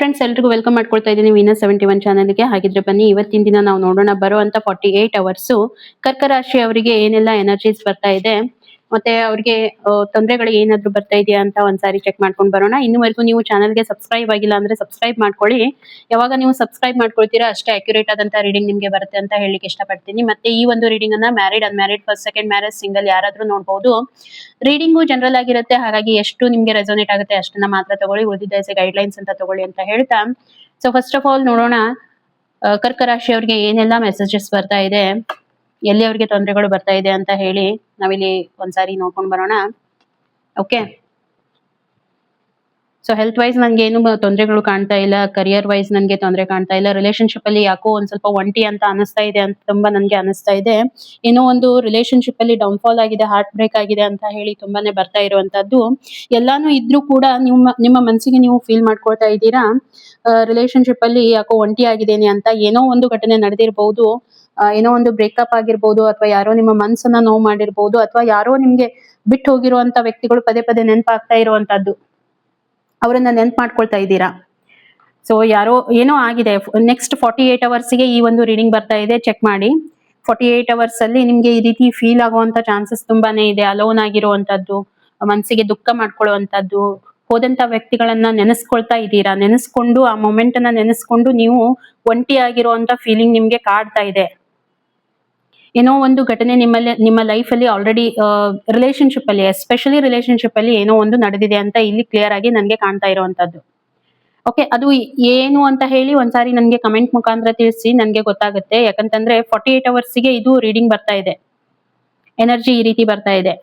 Friends, ಎಲ್ರಿಗೂ welcome ಮಾಡ್ಕೊಳ್ತಾ ಇದ್ದೀನಿ ವೀನಸ್71 ಚಾನಲ್ಗೆ. ಹಾಗಿದ್ರೆ ಬನ್ನಿ, ಇವತ್ತಿನ ದಿನ ನಾವು ನೋಡೋಣ ಬರುವಂತ 48 ಅವರ್ಸ್ ಕರ್ಕ ರಾಶಿ ಅವರಿಗೆ ಏನೆಲ್ಲ ಎನರ್ಜೀಸ್ ಬರ್ತಾ ಇದೆ, ಮತ್ತೆ ಅವ್ರಿಗೆ ತೊಂದರೆಗಳು ಏನಾದ್ರು ಬರ್ತಾ ಇದೆಯಾ ಅಂತ ಒಂದ್ಸಾರಿ ಚೆಕ್ ಮಾಡ್ಕೊಂಡು ಬರೋಣ. ಇನ್ನುವರೆಗೂ ನೀವು ಚಾನಲ್ಗೆ ಸಬ್ಸ್ಕ್ರೈಬ್ ಆಗಿಲ್ಲ ಅಂದ್ರೆ ಸಬ್ಸ್ಕ್ರೈಬ್ ಮಾಡ್ಕೊಳ್ಳಿ. ಯಾವಾಗ ನೀವು ಸಬ್ಸ್ಕ್ರೈಬ್ ಮಾಡ್ಕೊಳ್ತೀರಾ ಅಷ್ಟೇ ಅಕ್ಯುರೇಟ್ ಆದಂತ ರೀಡಿಂಗ್ ನಿಮ್ಗೆ ಬರುತ್ತೆ ಅಂತ ಹೇಳಿಕ್ಕೆ ಇಷ್ಟಪಡ್ತೀನಿ. ಮತ್ತೆ ಈ ಒಂದು ರೀಡಿಂಗ್ ಅನ್ನ married, unmarried, first, second marriage, single ಯಾರಾದ್ರೂ ನೋಡಬಹುದು. ರೀಡಿಂಗು ಜನರಲ್ ಆಗಿರುತ್ತೆ, ಹಾಗಾಗಿ ಎಷ್ಟು ನಿಮ್ಗೆ ರೆಸೋನೇಟ್ ಆಗುತ್ತೆ ಅಷ್ಟನ್ನ ಮಾತ್ರ ತಗೊಳ್ಳಿ, ಉಳಿದಿದ್ದ ಗೈಡ್ ಲೈನ್ಸ್ ಅಂತ ತಗೊಳ್ಳಿ ಅಂತ ಹೇಳ್ತಾ, ಸೊ ಫಸ್ಟ್ ಆಫ್ ಆಲ್ ನೋಡೋಣ ಕರ್ಕ ರಾಶಿ ಅವ್ರಿಗೆ ಏನೆಲ್ಲ ಮೆಸೇಜಸ್ ಬರ್ತಾ ಇದೆ, ಎಲ್ಲಿ ಅವ್ರಿಗೆ ತೊಂದರೆಗಳು ಬರ್ತಾ ಇದೆ ಅಂತ ಹೇಳಿ ನಾವಿಲ್ಲಿ ಒಂದ್ಸಾರಿ ನೋಡ್ಕೊಂಡು ಬರೋಣ. ಓಕೆ, ಸೊ ಹೆಲ್ತ್ ವೈಸ್ ನನ್ಗೆ ಏನು ತೊಂದರೆಗಳು ಕಾಣ್ತಾ ಇಲ್ಲ, ಕರಿಯರ್ ವೈಸ್ ನನ್ಗೆ ತೊಂದರೆ ಕಾಣ್ತಾ ಇಲ್ಲ, ರಿಲೇಶನ್ಶಿಪ್ ಅಲ್ಲಿ ಯಾಕೋ ಒಂದ್ ಸ್ವಲ್ಪ ಒಂಟಿ ಅಂತ ಅನಿಸ್ತಾ ಇದೆ ಅಂತ ತುಂಬಾ ನನ್ಗೆ ಅನಿಸ್ತಾ ಇದೆ. ಏನೋ ಒಂದು ರಿಲೇಶನ್ಶಿಪ್ ಅಲ್ಲಿ ಡೌನ್ಫಾಲ್ ಆಗಿದೆ, ಹಾರ್ಟ್ ಬ್ರೇಕ್ ಆಗಿದೆ ಅಂತ ಹೇಳಿ ತುಂಬಾನೇ ಬರ್ತಾ ಇರುವಂತದ್ದು. ಎಲ್ಲಾನು ಇದ್ರೂ ಕೂಡ ನಿಮ್ಮ ಮನಸ್ಸಿಗೆ ನೀವು ಫೀಲ್ ಮಾಡ್ಕೊಳ್ತಾ ಇದ್ದೀರಾ ರಿಲೇಶನ್ಶಿಪ್ ಅಲ್ಲಿ ಯಾಕೋ ಒಂಟಿ ಆಗಿದ್ದೇನೆ ಅಂತ. ಏನೋ ಒಂದು ಘಟನೆ ನಡೆದಿರಬಹುದು, ಏನೋ ಒಂದು ಬ್ರೇಕಪ್ ಆಗಿರ್ಬೋದು, ಅಥವಾ ಯಾರೋ ನಿಮ್ಮ ಮನ್ಸನ್ನ ನೋವು ಮಾಡಿರ್ಬೋದು, ಅಥವಾ ಯಾರೋ ನಿಮ್ಗೆ ಬಿಟ್ಟು ಹೋಗಿರುವಂತ ವ್ಯಕ್ತಿಗಳು ಪದೇ ಪದೇ ನೆನಪಾಗ್ತಾ ಇರುವಂತದ್ದು, ಅವರನ್ನ ನೆನ್ಪು ಮಾಡ್ಕೊಳ್ತಾ ಇದ್ದೀರಾ. ಸೊ ಯಾರೋ ಏನೋ ಆಗಿದೆ. ನೆಕ್ಸ್ಟ್ 48 ಅವರ್ಸ್ಗೆ ಈ ಒಂದು ರೀಡಿಂಗ್ ಬರ್ತಾ ಇದೆ, ಚೆಕ್ ಮಾಡಿ. 48 ಅವರ್ಸ್ ಅಲ್ಲಿ ನಿಮ್ಗೆ ಈ ರೀತಿ ಫೀಲ್ ಆಗುವಂತ ಚಾನ್ಸಸ್ ತುಂಬಾನೇ ಇದೆ. ಅಲೋನ್ ಆಗಿರುವಂತದ್ದು, ಮನಸ್ಸಿಗೆ ದುಃಖ ಮಾಡ್ಕೊಳ್ಳುವಂತದ್ದು, ಹೋದಂತ ವ್ಯಕ್ತಿಗಳನ್ನ ನೆನೆಸ್ಕೊಳ್ತಾ ಇದ್ದೀರಾ, ನೆನೆಸ್ಕೊಂಡು ಆ ಮೊಮೆಂಟ್ ಅನ್ನ ನೆನೆಸ್ಕೊಂಡು ನೀವು ಒಂಟಿ ಆಗಿರುವಂತ ಫೀಲಿಂಗ್ ನಿಮ್ಗೆ ಕಾಡ್ತಾ ಇದೆ. ಏನೋ ಒಂದು ಘಟನೆ ನಿಮ್ಮ ಲೈಫ್ ಅಲ್ಲಿ ಆಲ್ರೆಡಿ ರಿಲೇಶನ್ಶಿಪ್ ಅಲ್ಲಿ, ಎಸ್ಪೆಷಲಿ ರಿಲೇಶನ್ಶಿಪ್ ಅಲ್ಲಿ ಏನೋ ಒಂದು ನಡೆದಿದೆ ಅಂತ ಇಲ್ಲಿ ಕ್ಲಿಯರ್ ಆಗಿ ನನ್ಗೆ ಕಾಣ್ತಾ ಇರುವಂತದ್ದು. ಓಕೆ, ಅದು ಏನು ಅಂತ ಹೇಳಿ ಒಂದ್ಸಾರಿ ನನ್ಗೆ ಕಮೆಂಟ್ ಮುಖಾಂತರ ತಿಳಿಸಿ, ನನ್ಗೆ ಗೊತ್ತಾಗುತ್ತೆ. ಯಾಕಂತಂದ್ರೆ 48 ಅವರ್ಸ್ಗೆ ಇದು ರೀಡಿಂಗ್ ಬರ್ತಾ ಇದೆ, ಎನರ್ಜಿ ಈ ರೀತಿ ಬರ್ತಾ ಇದೆ.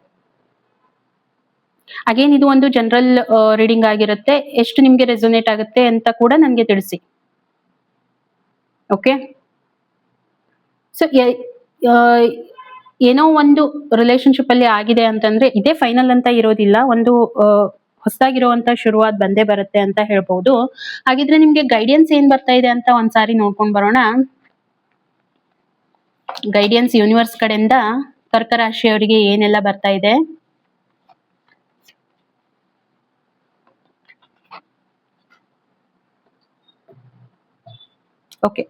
ಅಗೇನ್ ಇದು ಒಂದು ಜನರಲ್ ರೀಡಿಂಗ್ ಆಗಿರುತ್ತೆ, ಎಷ್ಟು ನಿಮ್ಗೆ ರೆಸೊನೇಟ್ ಆಗುತ್ತೆ ಅಂತ ಕೂಡ ನನ್ಗೆ ತಿಳಿಸಿ. ಓಕೆ, ಸೊ ಏನೋ ಒಂದು ರಿಲೇಶನ್ಶಿಪ್ ಅಲ್ಲಿ ಆಗಿದೆ ಅಂತಂದ್ರೆ ಇದೇ ಫೈನಲ್ ಅಂತ ಇರೋದಿಲ್ಲ, ಒಂದು ಹೊಸದಾಗಿರುವಂತ ಶುರುವಾತ್ ಬಂದೇ ಬರುತ್ತೆ ಅಂತ ಹೇಳ್ಬಹುದು. ಹಾಗಿದ್ರೆ ನಿಮ್ಗೆ ಗೈಡೆನ್ಸ್ ಏನ್ ಬರ್ತಾ ಇದೆ ಅಂತ ಒಂದ್ಸಾರಿ ನೋಡ್ಕೊಂಡ್ ಬರೋಣ. ಗೈಡೆನ್ಸ್ ಯೂನಿವರ್ಸ್ ಕಡೆಯಿಂದ ಕರ್ಕ ರಾಶಿಯವರಿಗೆ ಏನೆಲ್ಲ ಬರ್ತಾ ಇದೆ. ಓಕೆ,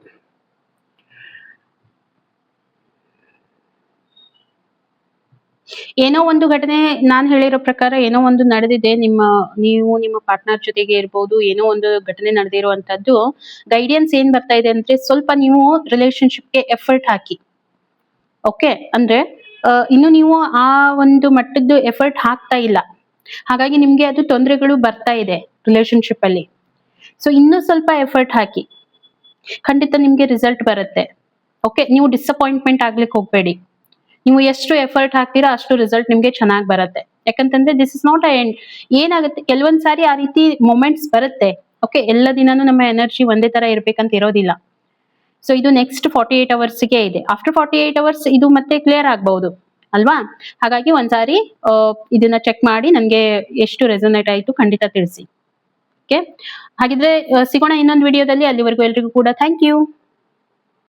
ಏನೋ ಒಂದು ಘಟನೆ, ನಾನ್ ಹೇಳಿರೋ ಪ್ರಕಾರ ಏನೋ ಒಂದು ನಡೆದಿದೆ, ನೀವು ನಿಮ್ಮ ಪಾರ್ಟ್ನರ್ ಜೊತೆಗೆ ಇರ್ಬೋದು, ಏನೋ ಒಂದು ಘಟನೆ ನಡೆದಿರುವಂತದ್ದು. ಗೈಡೆನ್ಸ್ ಏನ್ ಬರ್ತಾ ಇದೆ ಅಂದ್ರೆ ಸ್ವಲ್ಪ ನೀವು ರಿಲೇಶನ್ಶಿಪ್ಗೆ ಎಫರ್ಟ್ ಹಾಕಿ. ಓಕೆ, ಅಂದ್ರೆ ಇನ್ನು ನೀವು ಆ ಒಂದು ಮಟ್ಟದ್ದು ಎಫರ್ಟ್ ಹಾಕ್ತಾ ಇಲ್ಲ, ಹಾಗಾಗಿ ನಿಮ್ಗೆ ಅದು ತೊಂದರೆಗಳು ಬರ್ತಾ ಇದೆ ರಿಲೇಶನ್ಶಿಪ್ ಅಲ್ಲಿ. ಸೊ ಇನ್ನೂ ಸ್ವಲ್ಪ ಎಫರ್ಟ್ ಹಾಕಿ, ಖಂಡಿತ ನಿಮ್ಗೆ ರಿಸಲ್ಟ್ ಬರುತ್ತೆ. ಓಕೆ, ನೀವು ಡಿಸಪಾಯಿಂಟ್ಮೆಂಟ್ ಆಗ್ಲಿಕ್ಕೆ ಹೋಗ್ಬೇಡಿ. ನೀವು ಎಷ್ಟು ಎಫರ್ಟ್ ಹಾಕ್ತೀರಾ ಅಷ್ಟು ರಿಸಲ್ಟ್ ನಿಮ್ಗೆ ಚೆನ್ನಾಗಿ ಬರುತ್ತೆ. ಯಾಕಂತಂದ್ರೆ this is not a end. ಏನಾಗುತ್ತೆ, ಕೆಲವೊಂದ್ ಸಾರಿ ಆ ರೀತಿ ಮೊಮೆಂಟ್ಸ್ ಬರುತ್ತೆ. ಓಕೆ, ಎಲ್ಲ ದಿನಾನು ನಮ್ಮ ಎನರ್ಜಿ ಒಂದೇ ತರ ಇರ್ಬೇಕಂತ ಇರೋದಿಲ್ಲ. ಸೊ ಇದು ನೆಕ್ಸ್ಟ್ 48 ಅವರ್ಸ್ಗೆ ಇದೆ. ಆಫ್ಟರ್ 48 ಅವರ್ಸ್ ಇದು ಮತ್ತೆ ಕ್ಲಿಯರ್ ಆಗ್ಬಹುದು ಅಲ್ವಾ. ಹಾಗಾಗಿ ಒಂದ್ಸಾರಿ ಇದನ್ನ ಚೆಕ್ ಮಾಡಿ ನನ್ಗೆ ಎಷ್ಟು ರೆಸೊನೇಟ್ ಆಯ್ತು ಖಂಡಿತ ತಿಳಿಸಿ. ಓಕೆ, ಹಾಗಿದ್ರೆ ಸಿಗೋಣ ಇನ್ನೊಂದು ವಿಡಿಯೋದಲ್ಲಿ. ಅಲ್ಲಿವರೆಗೂ ಎಲ್ರಿಗೂ ಕೂಡ ಥ್ಯಾಂಕ್ ಯು.